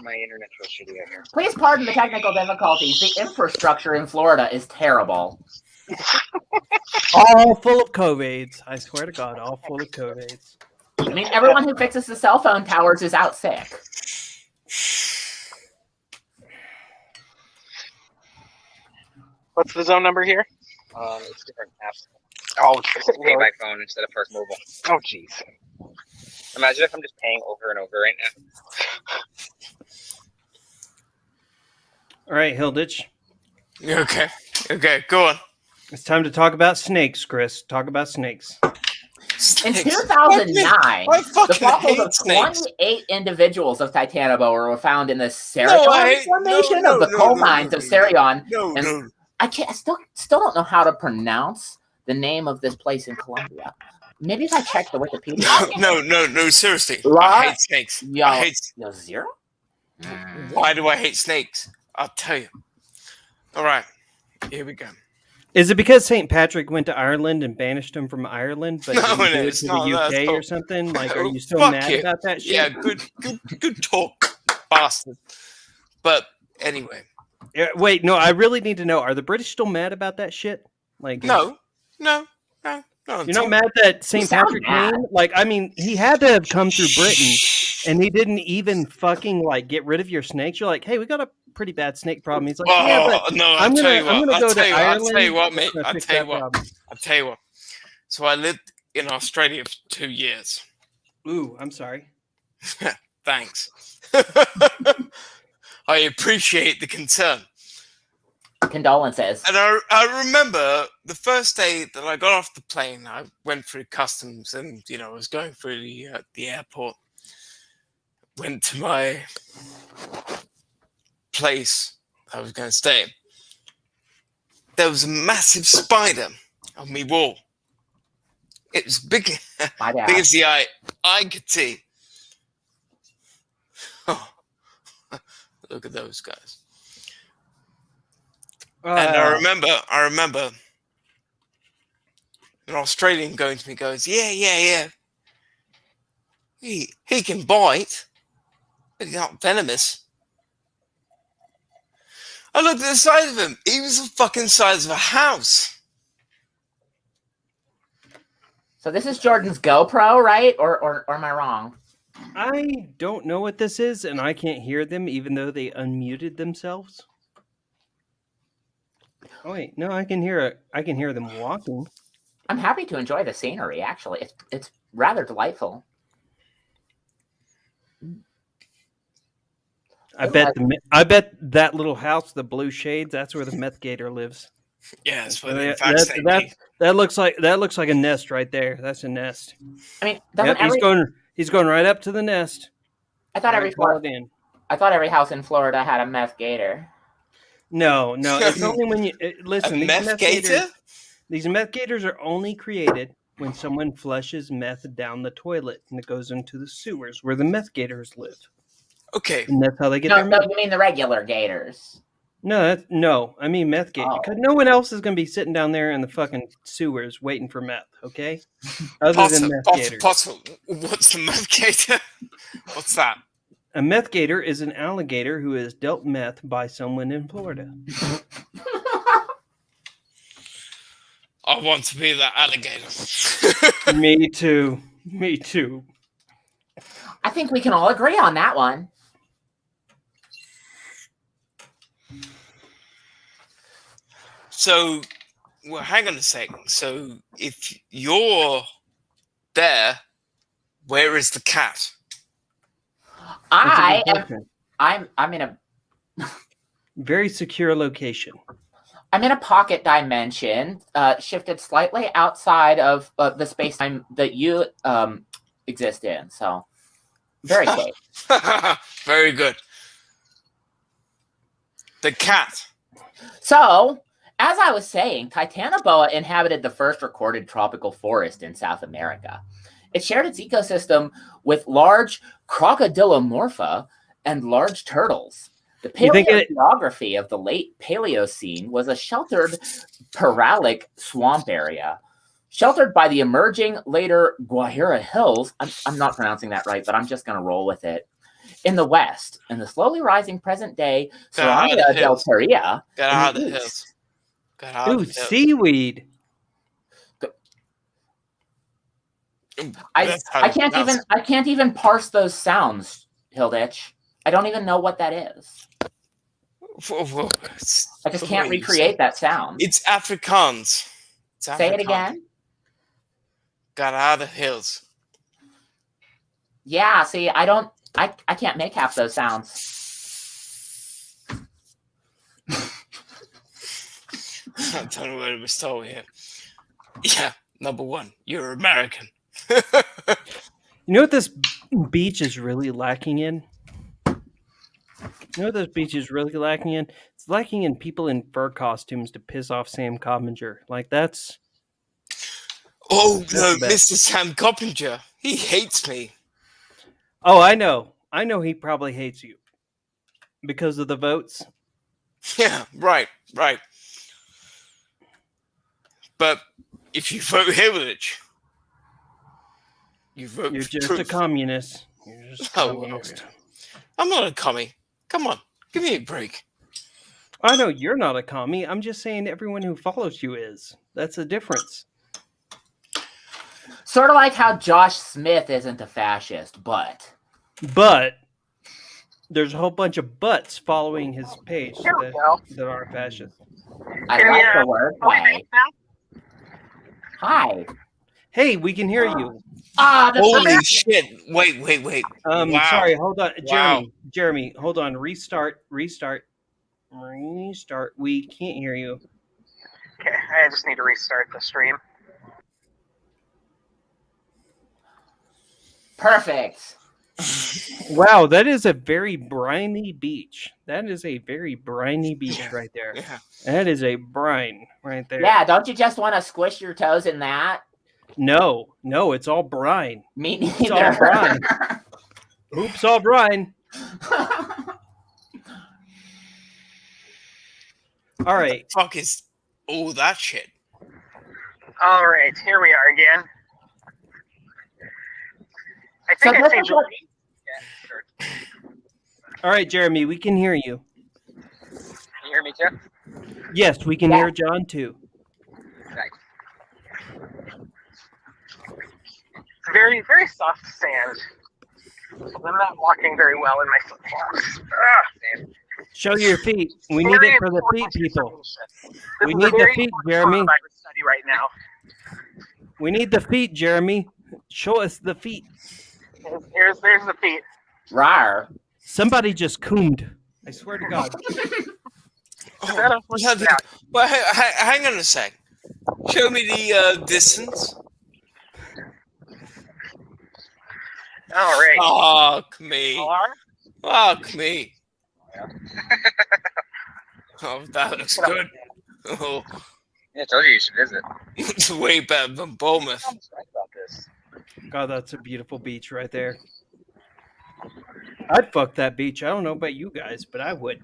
My internet's real shitty out here. Please pardon the technical difficulties. The infrastructure in Florida is terrible. All full of COVIDs. I swear to God, all full of COVIDs. I mean, everyone who fixes the cell phone towers is out sick. What's the zone number here? It's different apps. Oh, It's pay by phone instead of Park Mobile. oh, jeez. Imagine if I'm just paying over and over right now. All right, Hilditch. Okay, go on. It's time to talk about snakes, Chris. Talk about snakes. In Snakes. 2009, I the fucking fossils hate of snakes. 28 individuals of Titanoboa were found in the I Cerriton hate- Formation no, of the no, coal no, mines no, of no, Cerriton. No, And no. I still don't know how to pronounce the name of this place in Colombia. Maybe if I check the Wikipedia. No, seriously. La- I hate snakes. I hate. Zero? Why do I hate snakes? I'll tell you. All right, here we go. Is it because St. Patrick went to Ireland and banished him from Ireland, but No, didn't no, do it it's to not the that. UK Oh. or something? Like, are you still Fuck mad you. about that shit? Yeah, good talk, bastard. But anyway, Yeah, wait, no, I really need to know. Are the British still mad about that shit? Like, no. You're not mad that St. sound Patrick mad. came? Like, I mean, he had to have come through Britain, and he didn't even fucking like get rid of your snakes. You're like, hey, we got a pretty bad snake problem. He's like, yeah, but no, I'm I'll tell you gonna what. go to I'll Ireland. tell you what, mate. It's gonna I'll fix tell you that what. problem. I'll tell you what. So I lived in Australia for 2 years. Ooh, I'm sorry. Thanks. I appreciate the concern. Condolences. And I remember the first day that I got off the plane, I went through customs and, I was going through the airport. Went to my place I was going to stay in. There was a massive spider on my wall. It was big, My big bad. as the eye could see. Oh, look at those guys. And I remember an Australian going to me goes, yeah. He can bite, but he's not venomous. I looked at the size of him. He was the fucking size of a house. So this is Jordan's GoPro, right? Or am I wrong? I don't know what this is, and I can't hear them, even though they unmuted themselves. Oh wait, no, I can hear it. I can hear them walking. I'm happy to enjoy the scenery. Actually, it's rather delightful. I bet that little house, the blue shades, that's where the meth gator lives. Yeah, that's where they vaccinate me. That looks like a nest right there. That's a nest. I mean, he's going right up to the nest. I thought every house in Florida had a meth gator. No, it's only when you listen. These meth gators are only created when someone flushes meth down the toilet and it goes into the sewers where the meth gators live. Okay, and that's how they get their their. No, you mean the regular gators? No, I mean meth gators. Because no one else is going to be sitting down there in the fucking sewers waiting for meth. Okay, other than meth gators. What's the meth gator? What's that? A meth gator is an alligator who is dealt meth by someone in Florida. I want to be that alligator. Me too. I think we can all agree on that one. So, well, hang on a second. So, if you're there, where is the cat? I'm in a very secure location. I'm in a pocket dimension, shifted slightly outside of the space-time that you exist in. So, very safe. Very good. The cat. So, as I was saying, Titanoboa inhabited the first recorded tropical forest in South America. It shared its ecosystem with large crocodilomorpha and large turtles. The paleogeography of the late Paleocene was a sheltered paralic swamp area, sheltered by the emerging later Guajira Hills. I'm not pronouncing that right, but I'm just going to roll with it. In the west, and the slowly rising present-day Serrania del Paria. Get out of the hills. Ooh, seaweed. I can't even parse those sounds, Hilditch. I don't even know what that is. I just can't recreate that sound. It's Afrikaans. Say it again. Got out of the hills. Yeah, see, I can't make half those sounds. I don't know where to start here. Yeah, number one, you're American. You know what this beach is really lacking in? It's lacking in people in fur costumes to piss off Sam Coppinger. Like, that's... Oh, no, Mr. Sam Coppinger. He hates me. Oh, I know. I know he probably hates you. Because of the votes? Yeah, right. But if you vote Hillage, you vote You're just truth. a communist. You're just a communist. I'm not a commie. Come on, give me a break. I know you're not a commie. I'm just saying everyone who follows you is. That's the difference. Sort of like how Josh Smith isn't a fascist, but there's a whole bunch of butts following his page that are fascist. I like the word play. Hi. Hey, we can hear you. Holy shit. Wait. Wow. Sorry, hold on. Wow. Jeremy, hold on. Restart. We can't hear you. Okay, I just need to restart the stream. Perfect. Wow, that is a very briny beach. That is a very briny beach right there. Yeah. That is a brine right there. Yeah, don't you just want to squish your toes in that? No, it's all brine. Me neither. It's all brine. Oops, all brine. All right. What the fuck is all that shit? All right, here we are again. I think I changed. All right, Jeremy, we can hear you. you hear me too? Yes, we can hear John too. Nice. Very, very soft sand. I'm not walking very well in my flip-flops. Show your feet. We need it for the feet, people. We need the feet, Jeremy. Study right now. We need the feet, Jeremy. Show us the feet. There's the feet. Rar. Somebody just coomed. I swear to God. Well, hang on a sec. Show me the distance. All right. Fuck me. R? Fuck me. Oh, that looks good. Oh, Yeah, I told you should visit. it's way better than Bournemouth. I'm right about this. God, that's a beautiful beach right there. I'd fuck that beach. I don't know about you guys, but I would.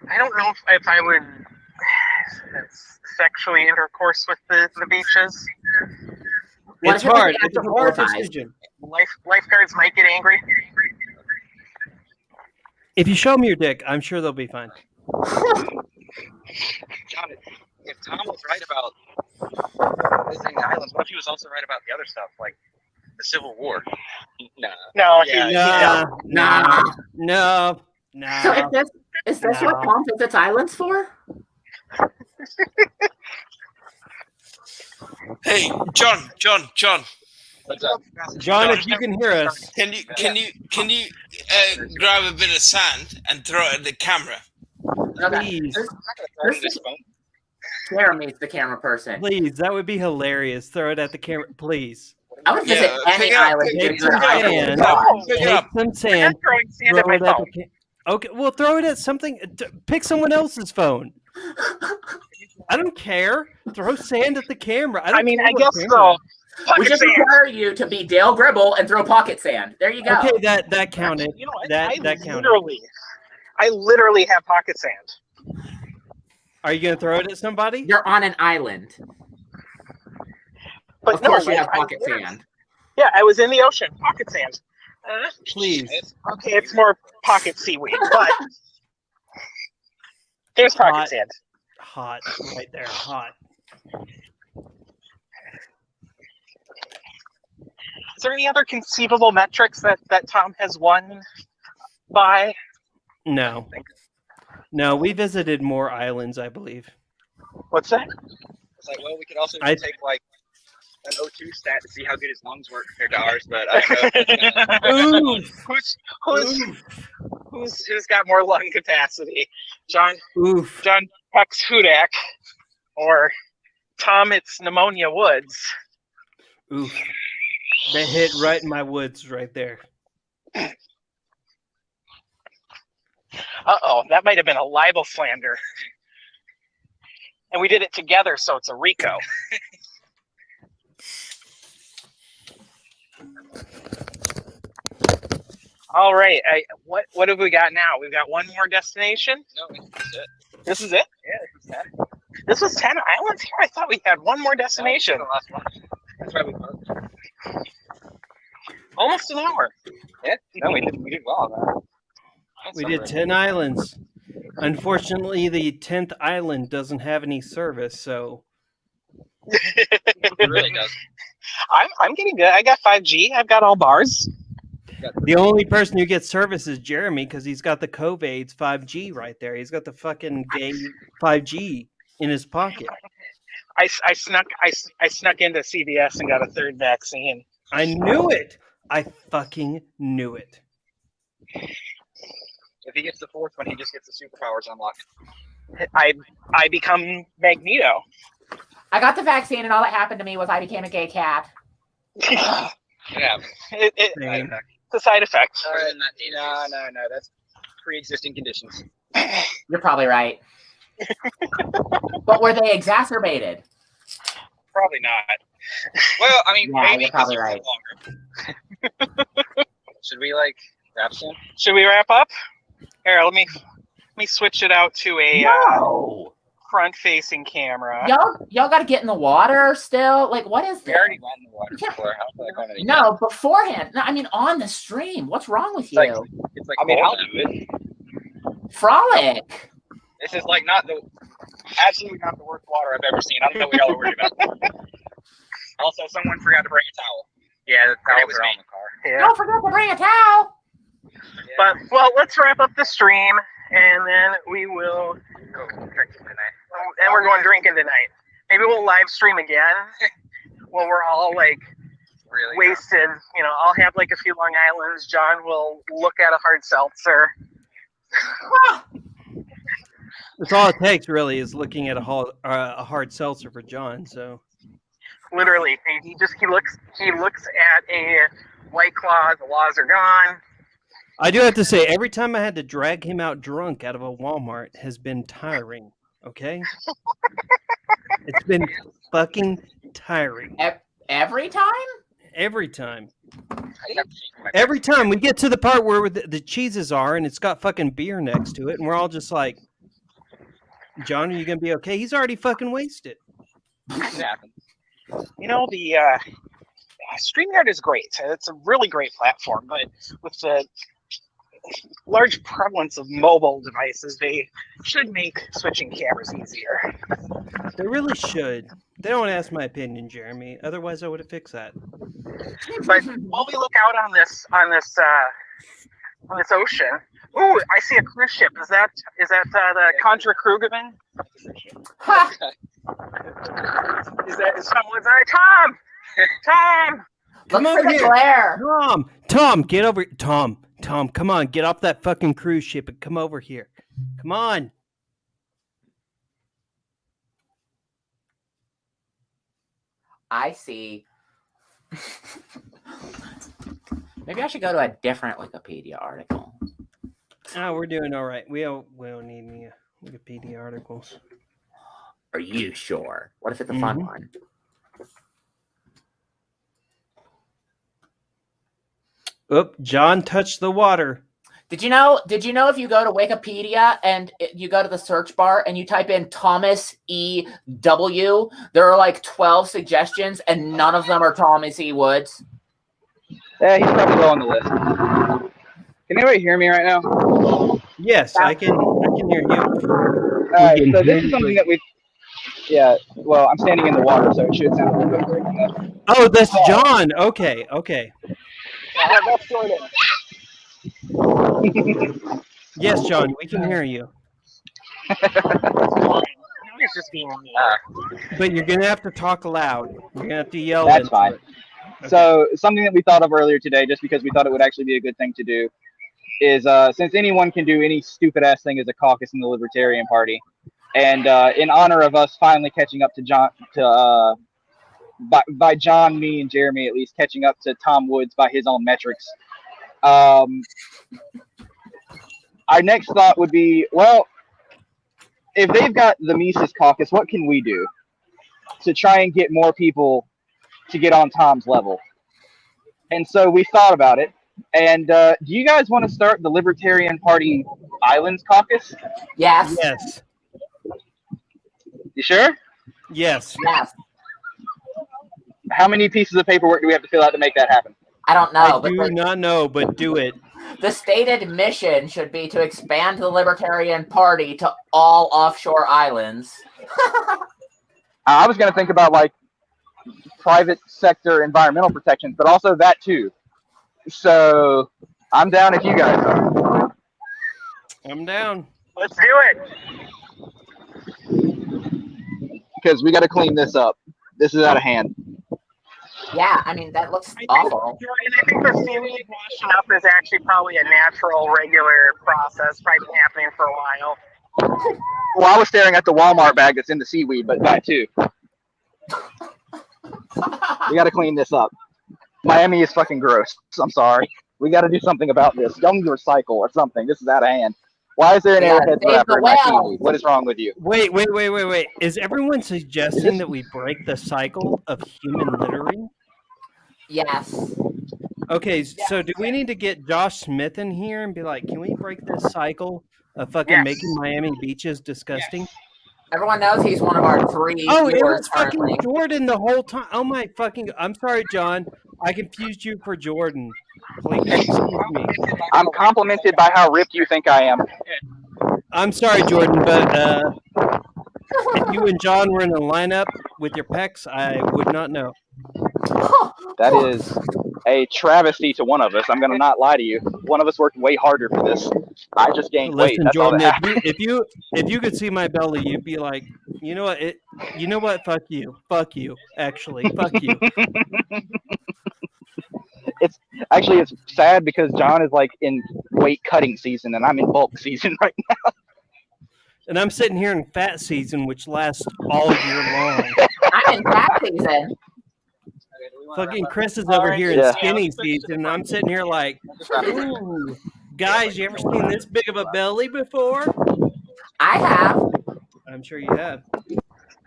I don't know if I would sexually intercourse with the beaches. It's hard. It's a hard decision. Lifeguards might get angry. If you show them your dick, I'm sure they'll be fine. John, if Tom was right about visiting the islands, what if he was also right about the other stuff, like the Civil War? Nah. No, No. So is this what Tom visits islands for? Hey, John. What's up? John, if you can hear us, Can you grab a bit of sand and throw it at the camera? please. Jeremy's the camera person. Please, that would be hilarious. Throw it at the camera, please. I would visit any island. Take Take some sand. Pick it Take up. some sand. I'm throwing sand Throw at my it at phone. the okay, well, throw it at something. Pick someone else's phone. I don't care. Throw sand at the camera. I mean, care I what guess camera. so. Pocket We just sand. require you to be Dale Gribble and throw pocket sand. There you go. Okay, that counted. You know what? That counted. I literally have pocket sand. Are you gonna throw it at somebody? You're on an island. But Of course no, you have I- pocket sand. Yeah, I was in the ocean. Pocket sand. Please. Okay, it's more pocket seaweed, but there's pocket Hot. sand. Hot, right there. Hot. Is there any other conceivable metrics that Tom has won by? No. No, we visited more islands, I believe. What's that? It's like, well, we could also I- take like an O2 stat to see how good his lungs work compared to ours, but I don't know. Who's got more lung capacity? John Oof. Hex Hudak or Tom it's Pneumonia Woods? Oof. They hit right in my woods right there. Uh-oh, that might have been a libel slander. And we did it together, so it's a RICO. All right, what have we got now? We've got one more destination. No, that's it. This is it? Yeah, this is 10. This was 10 islands here? I thought we had one more destination. No, this is the last one. That's why we parked. Almost an hour. Yeah, no, we did well on that. We did 10 islands. Unfortunately, the 10th island doesn't have any service, so It really does. I'm getting good. I got 5G. I've got all bars. the only person who gets service is Jeremy because he's got the COVID's 5G right there. He's got the fucking gay 5G in his pocket. I snuck into CVS and got a third vaccine. I knew it. I fucking knew it. If he gets the fourth one, he just gets the superpowers unlocked. I become Magneto. I got the vaccine, and all that happened to me was I became a gay cat. It happens. Same. It's a side effect. No, that's pre-existing conditions. You're probably right. But were they exacerbated? Probably not. Well, I mean, Yeah, maybe you're probably 'cause right. live longer. Should we wrap soon? Should we wrap up? Here, let me switch it out to a No. front-facing camera. Y'all got to get in the water still. Like, what is We this? already went in the water before. How about going to No, beforehand. No, I mean on the stream. What's wrong with you? It's like I mean, cold I'll now. do it. Frolic. This is like absolutely not the worst water I've ever seen. I don't know what y'all are worried about. Also, someone forgot to bring a towel. Yeah, the towels are on the car. Yeah. Don't forget to bring a towel. But, well, let's wrap up the stream, and then we will Go drinking tonight. and we're going drinking tonight. Maybe we'll live stream again when we're all like Really? wasted. You know, I'll have like a few Long Islands. John will look at a hard seltzer. That's all it takes, really, is looking at a hard seltzer for John. So Literally, he looks at a White Claw. The laws are gone. I do have to say, every time I had to drag him out drunk out of a Walmart has been tiring. Okay, it's been fucking tiring. Every time? Every time. Every time we get to the part where the cheeses are, and it's got fucking beer next to it, and we're all just like, John, are you gonna be okay? He's already fucking wasted. It happens. You know, the StreamYard is great. It's a really great platform, but with the large prevalence of mobile devices, they should make switching cameras easier. They really should. They don't ask my opinion, Jeremy. Otherwise, I would have fixed that. But while we look out on this ocean, ooh, I see a cruise ship. Is that the Contra Krugerman? Ha! Is someone's Tom? Tom! Come Look over for the here. glare. Tom, get over. Tom, come on, get off that fucking cruise ship and come over here. Come on. I see. Maybe I should go to a different Wikipedia article. Oh, we're doing all right. We don't need any Wikipedia articles. Are you sure? What if it's a fun one? Oop, John touched the water. Did you know if you go to Wikipedia and you go to the search bar and you type in Thomas E. W., there are like 12 suggestions and none of them are Thomas E. Woods? Yeah, he's probably low on the list. Can anybody hear me right now? Yes, I can hear you. All right, so this is something that well, I'm standing in the water, so it should sound a little bit great. Oh, that's John. Okay. That's Jordan. Yes, John, we can hear you. He's just being mean. But you're going to have to talk loud. You're going to have to yell. That's fine. Okay. So something that we thought of earlier today, just because we thought it would actually be a good thing to do, is since anyone can do any stupid ass thing as a caucus in the Libertarian Party, and in honor of us finally catching up to John, by John, me, and Jeremy at least catching up to Tom Woods by his own metrics, our next thought would be, well, if they've got the Mises caucus, what can we do to try and get more people to get on Tom's level? And so we thought about it. And do you guys want to start the Libertarian Party Islands caucus? Yes. Yes. You sure? Yes. Yes. How many pieces of paperwork do we have to fill out to make that happen? I don't know. I do not know, but do it. The stated mission should be to expand the Libertarian Party to all offshore islands. I was going to think about like private sector environmental protections, but also that too. So I'm down if you guys are. I'm down. Let's do it. Because we got to clean this up. This is out of hand. Yeah, I mean, that looks awful. Jordan, I think the seaweed washing up is actually probably a natural, regular process, probably been happening for a while. Well, I was staring at the Walmart bag that's in the seaweed, but that too. We got to clean this up. Miami is fucking gross. I'm sorry. We got to do something about this. Y'all need to recycle or something. This is out of hand. Why is there an airhead wrapper in my seaweed? What is wrong with you? Wait. Is everyone suggesting that we break the cycle of human littering? Yes. Okay, so do we need to get Josh Smith in here and be like, can we break this cycle of fucking making Miami beaches disgusting? Yes. Everyone knows he's one of our three Oh, it viewers was fucking currently. Jordan the whole time. Oh my fucking! I'm sorry, John. I confused you for Jordan. Please excuse me. I'm complimented by how ripped you think I am. I'm sorry, Jordan, but if you and John were in a lineup with your pecs, I would not know. That is a travesty to one of us. I'm going to not lie to you. One of us worked way harder for this. I just gained weight. That's Jordan, all that happened. if you could see my belly, you'd be like, you know what? Fuck you. Actually, fuck you. It's sad because John is like in weight cutting season and I'm in bulk season right now. And I'm sitting here in fat season, which lasts all year long. I'm in fat season. Fucking Chris is over here in skinny season, and I'm sitting here like, ooh, guys, you ever seen this big of a belly before? I have. I'm sure you have.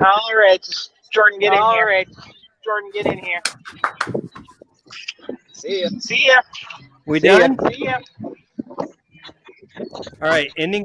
All right, Jordan, get in here. All right, Jordan, get in here. See ya. See ya. We done? See ya. All right, ending